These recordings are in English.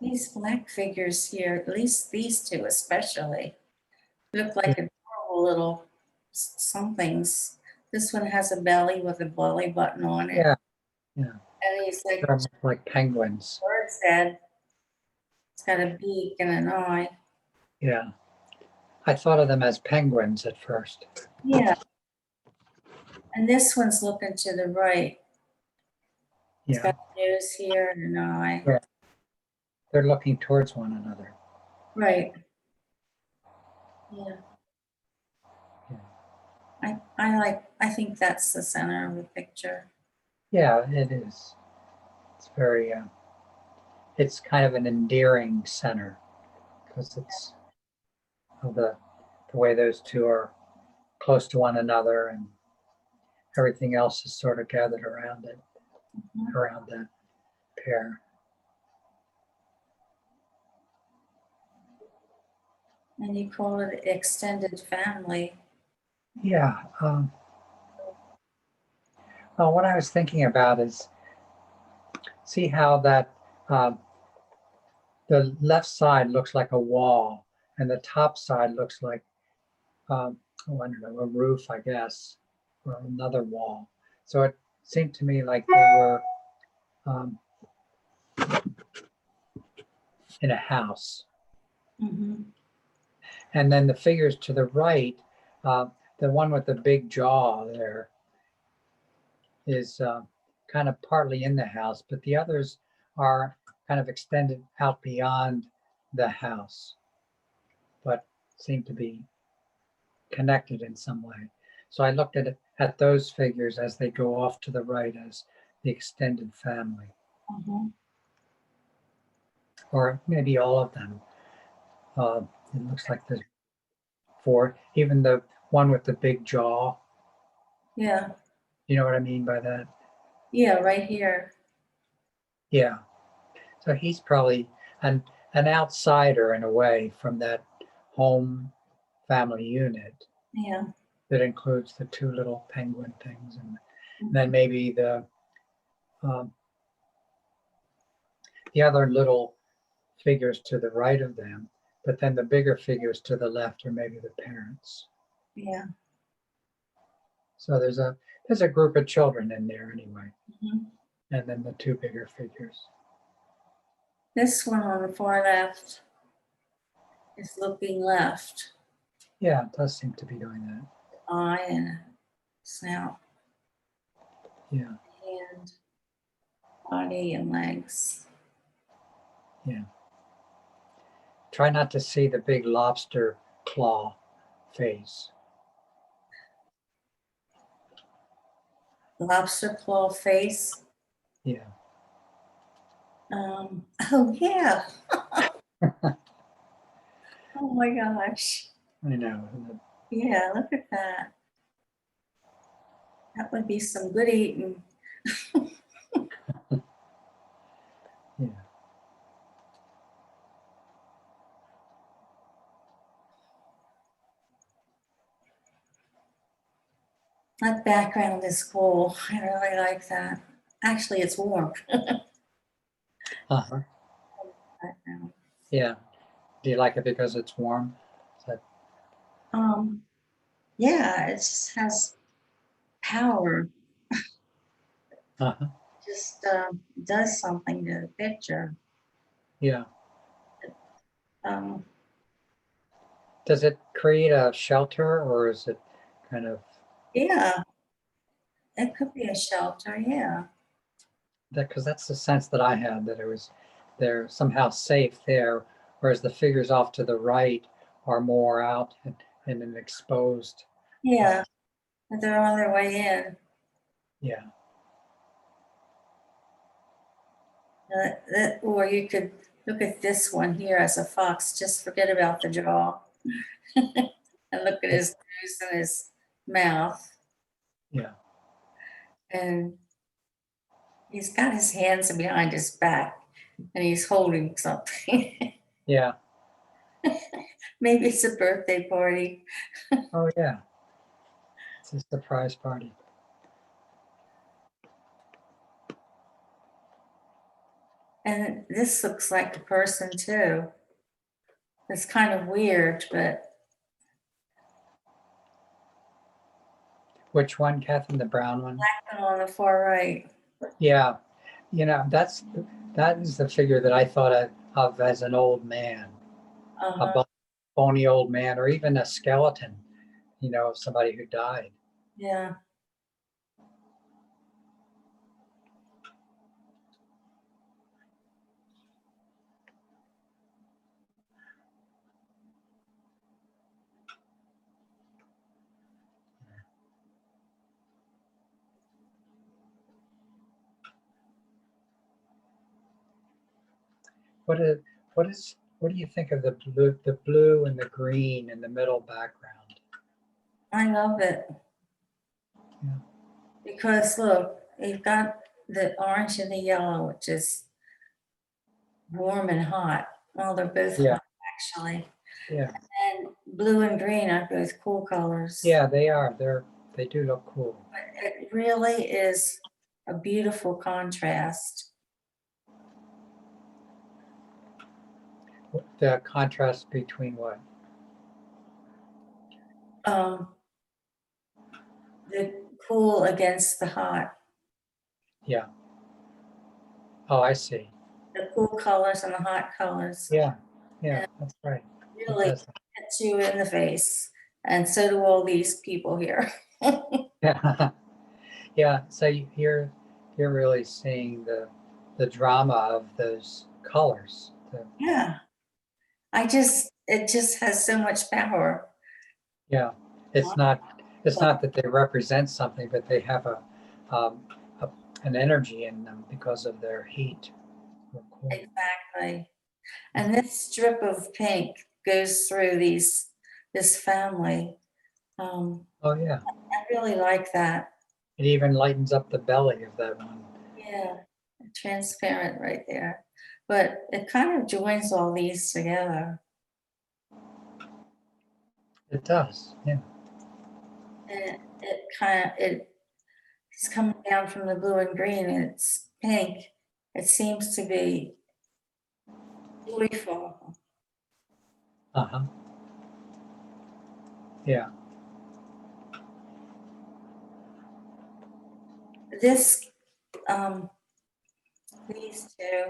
These black figures here, at least these two especially, look like adorable little somethings. This one has a belly with a belly button on it. Yeah, yeah. And he's like They're almost like penguins. bird's head. It's got a beak and an eye. Yeah. I thought of them as penguins at first. Yeah. And this one's looking to the right. It's Yeah. got a nose here and an eye. Yeah. They're looking towards one another. Right. Yeah. Yeah. I think that's the center of the picture. Yeah, it is. It's very, it's kind of an endearing center because it's the way those two are close to one another and everything else is sort of gathered around it, around that pair. And you call it extended family. Yeah. Well, what I was thinking about is see how that the left side looks like a wall and the top side looks like, oh, I don't know, a roof, I guess, or another wall. So it seemed to me like they were in a house. Mm-hmm. And then the figures to the right, the one with the big jaw there is kind of partly in the house, but the others are kind of extended out beyond the house, but seem to be connected in some way. So I looked at those figures as they go off to the right as the extended family. Mm-hmm. Or maybe all of them. It looks like the four, even the one with the big jaw. Yeah. You know what I mean by that? Yeah, right here. Yeah. So he's probably an outsider in a way from that home family unit Yeah. that includes the two little penguin things, and then maybe the other little figures to the right of them, but then the bigger figures to the left are maybe the parents. Yeah. So there's a group of children in there anyway, Mm-hmm. and then the two bigger figures. This one on the far left is looking left. Yeah, it does seem to be doing that. Eye and snout. Yeah. And body and legs. Yeah. Try not to see the big lobster claw face. Lobster claw face. Yeah. Oh yeah. Oh my gosh. I know. Yeah, look at that. That would be some good eating. Yeah. That background is cool. I really like that. Actually, it's warm. Uh-huh. Background. Yeah. Do you like it because it's warm? Is that... Yeah, it just has power. Uh-huh. Just does something to the picture. Yeah. Um, Does it create a shelter or is it kind of yeah, it could be a shelter. Yeah. that? Because that's the sense that I had, that it was they're somehow safe there, whereas the figures off to the right are more out and an exposed. Yeah, but they're on their way in. Yeah. Or you could look at this one here as a fox. Just forget about the jaw. And look at his nose and his mouth. Yeah. And he's got his hands behind his back and he's holding something. Yeah. Maybe it's a birthday party. Oh yeah. It's a surprise party. And this looks like a person too. It's kind of weird, but Which one, Catherine? The brown one? on the far right. Yeah. That is the figure that I thought of as an old man, a Uh-huh. bony old man, or even a skeleton, of somebody who died. Yeah. What is what do you think of the blue and the green in the middle background? I love it. Yeah. Because look, you've got the orange and the yellow, which is warm and hot. Well, they're both Yeah. hot, actually. Yeah. And blue and green are both cool colors. Yeah, they are. They do look cool. It really is a beautiful contrast. The contrast between what? Um, the cool against the hot. Yeah. Oh, I see. The cool colors and the hot colors Yeah. Yeah, that's right. It really does. hit you in the face. And so do all these people here. Yeah. Yeah. So you're really seeing the drama of those colors. Yeah. It just has so much power. Yeah. It's not that they represent something, but they have um, a an energy in them because of their heat. Or cool. Exactly. And this strip of pink goes through this family. Oh yeah. I really like that. It even lightens up the belly of that one. Yeah, transparent right there. But it kind of joins all these together. It does. Yeah. And it's coming down from the blue and green and it's pink. It seems to be joyful. Uh-huh. Yeah. This, these two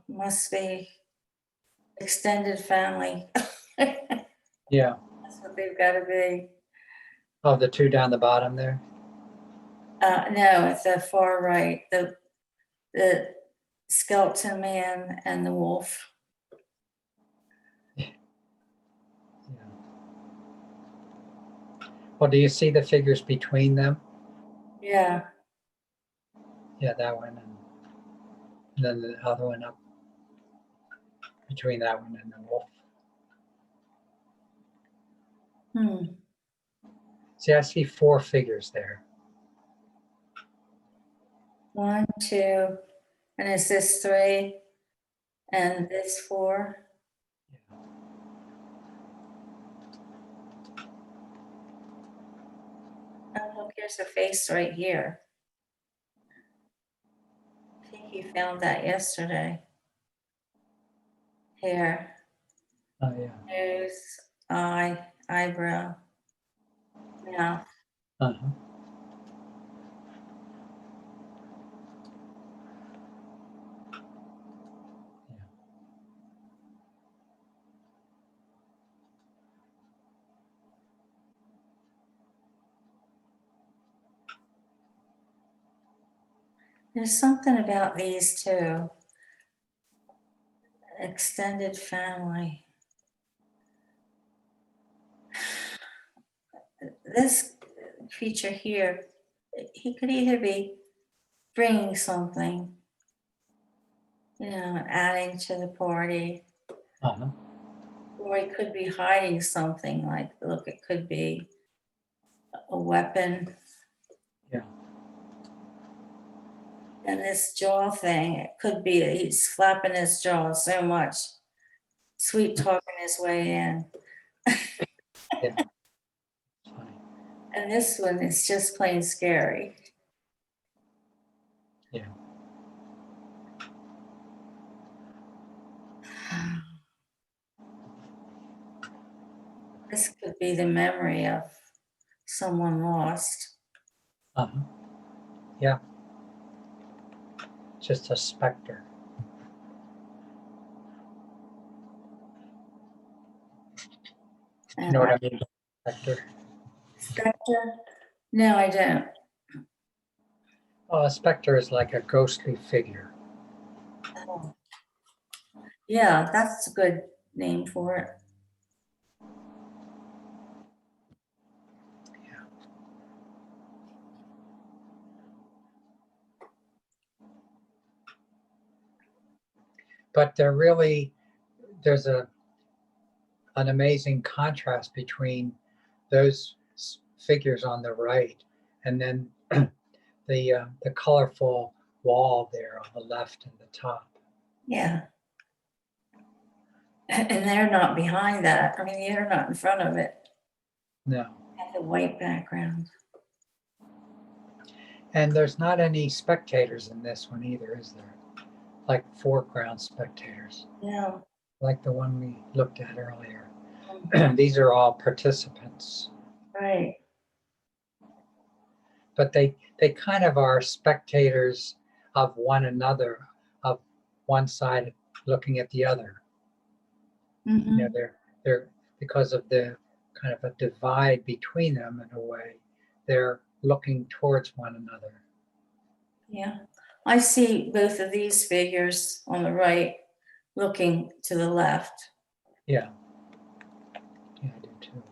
must be extended family. That's Yeah. what they've got to be. Oh, the two down the bottom there. No, at the far right, the skeleton man and the wolf. Yeah. Well, do you see the figures between them? Yeah, Yeah, that one and then the other one up between that one and the wolf. See, I see four figures there. 1, 2, and is this 3? And this 4? Oh, look, here's a face right here. I think you found that yesterday. Hair, Oh yeah. nose, eye, eyebrow, mouth. Uh-huh. Yeah. There's something about these two. Extended family. This feature here, he could either be bringing something, adding to the party, Uh-huh. or he could be hiding something like, look, it could be a weapon. Yeah. And this jaw thing, it could be that he's flapping his jaw so much, sweet talking his way in. Yeah. Funny. And this one is just plain scary. Yeah. This could be the memory of someone lost. Uh-huh. Yeah. Just a specter. You know what I mean by specter? Spectre? No, I don't. Oh, a specter is like a ghostly figure. Oh. Yeah, that's a good name for it. But there's an amazing contrast between those figures on the right and then the colorful wall there on the left and the top. Yeah. And they're not behind that. I mean, they're not in front of it. No. Have the white background. And there's not any spectators in this one either, is there? Like foreground spectators, No. like the one we looked at earlier. Mm, These are all participants, right. but they kind of are spectators of one another, of one side looking at the other. You know, Hmm. they're because of the kind of a divide between them in a way, they're looking towards one another. Yeah. I see both of these figures on the right looking to the left. Yeah. Yeah, I do too.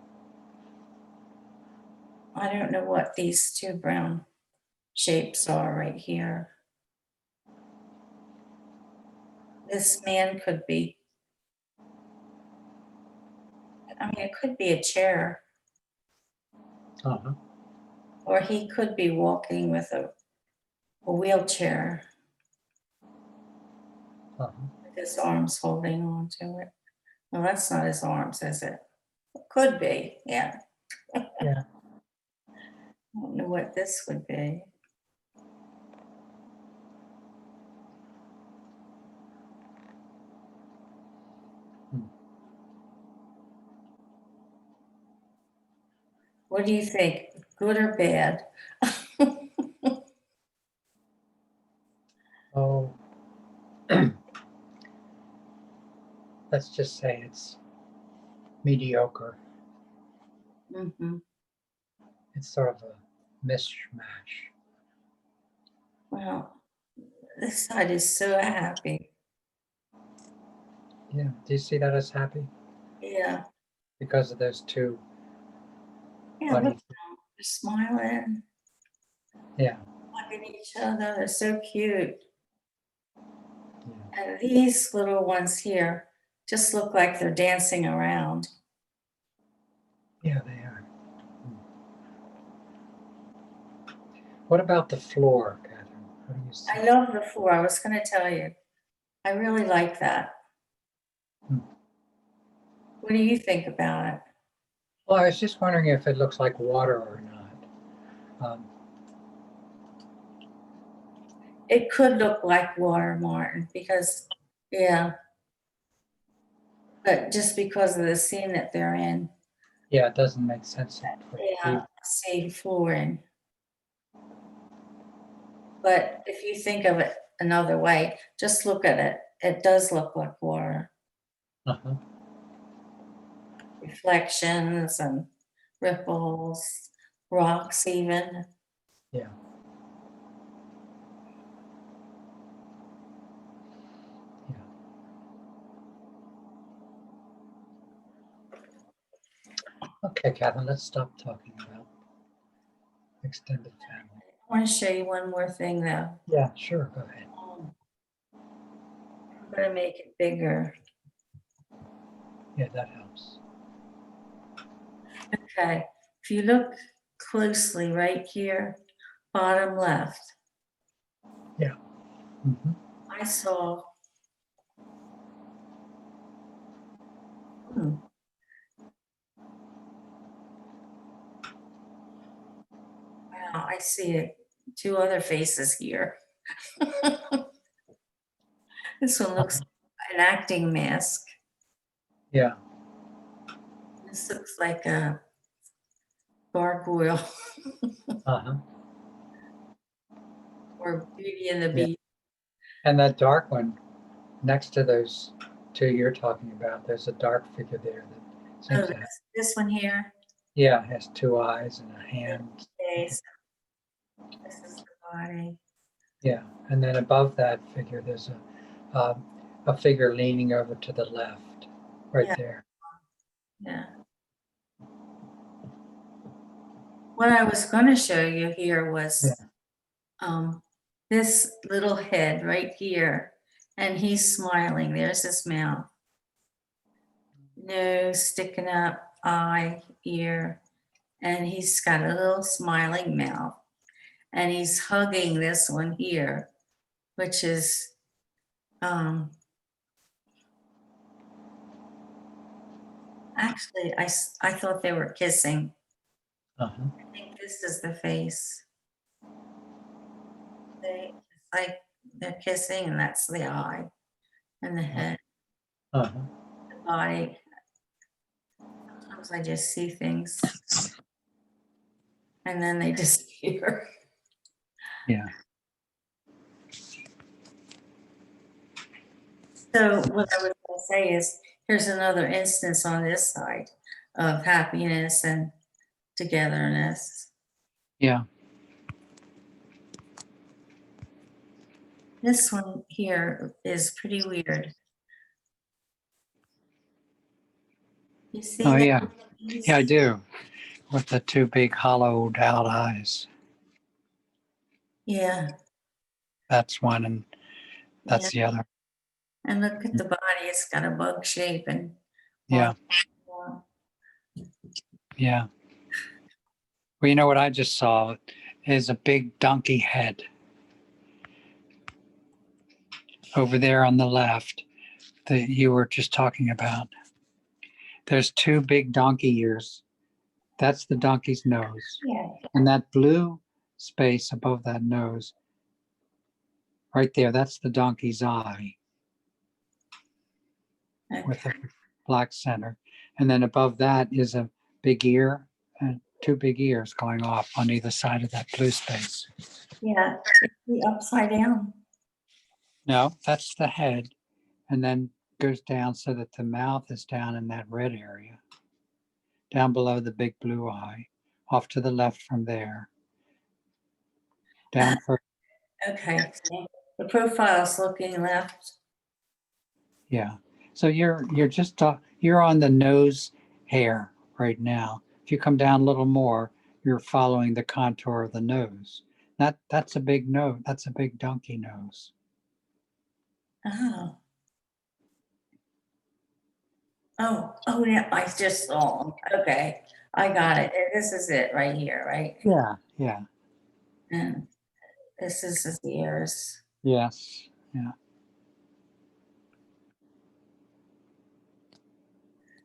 I don't know what these two brown shapes are right here. This man could be, I mean, it could be a chair, Uh-huh. or he could be walking with a wheelchair Uh-huh. with his arms holding on to it. Well, that's not his arms, is it? Could be, yeah. Yeah. I don't know what this would be. Hmm. What do you think? Good or bad? Oh, let's just say it's mediocre. Hmm. It's sort of a mishmash. Well, this side is so happy. Yeah. Do you see that as happy? Yeah. Because of those two Yeah, look, bunnies. they're smiling, Yeah. hugging each other. They're so cute. Yeah. And these little ones here just look like they're dancing around. Yeah, they are. Hmm. What about the floor, Catherine? How do you see I it? love the floor. I was going to tell you. I really like that. Hmm. What do you think about it? Well, I was just wondering if it looks like water or not. It could look like water, Martin, because, yeah, but just because of the scene that they're in, Yeah, it doesn't make sense for it to yeah, be. see flooring. But if you think of it another way, just look at it. It does look like water. Uh-huh. Reflections and ripples, rocks even. Yeah. Yeah. Okay, Catherine, let's stop talking about extended family. I want to show you one more thing though. Yeah, sure. Go ahead. I'm going to make it bigger. Yeah, that helps. Okay, if you look closely right here, bottom left, Hmm. I saw, hmm, wow, I see it. Two other faces here. This one looks like an acting mask. Yeah. This looks like a gargoyle Uh-huh. or Beauty and the Yeah. Beast. And that dark one next to those two you're talking about, there's a dark figure there that seems Oh, to have, this one here. yeah, has two eyes and a hand. Face. This is the body. Yeah, and then above that figure, there's a figure leaning over to the left, right Yeah. there. Yeah. What I was going to show you here was this little head right here, and he's smiling. There's his mouth, nose sticking up, eye, ear, and he's got a little smiling mouth, and he's hugging this one here, which is actually I thought they were kissing. Uh-huh. I think this is the face. It's like they're kissing, and that's the eye and the head, Uh-huh. the body. Sometimes I just see things and then they disappear. Yeah. So what I was going to say is, here's another instance on this side of happiness and togetherness. Yeah. This one here is pretty weird. You see Oh, that? yeah. Yeah, I do. With the two big hollowed out eyes. Yeah. That's one, and that's the other. And look at the body. It's got a bug shape and Yeah. Yeah. Well, you know what I just saw is a big donkey head over there on the left that you were just talking about. There's two big donkey ears. That's the donkey's nose. Yeah. And that blue space above that nose, right there, that's the donkey's eye with a black center. And then above that is a big ear and two big ears going off on either side of that blue space. Yeah. It's the upside down. No, that's the head. And then goes down so that the mouth is down in that red area, down below the big blue eye, off to the left from there. Down for, Okay. So the profile's looking left. yeah. So you're just you're on the nose hair right now. If you come down a little more, you're following the contour of the nose. That's a big nose. That's a big donkey nose. Oh. Oh, yeah, I just saw them. Okay, I got it. This is it right here, right? Yeah. Yeah. And this is his ears. Yes. Yeah.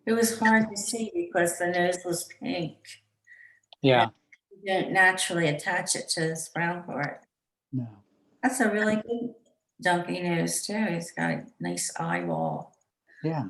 It was hard to see because the nose was pink. Yeah. You don't naturally attach it to this brown part. No. That's a really good donkey nose too. He's got a nice eyeball. Yeah.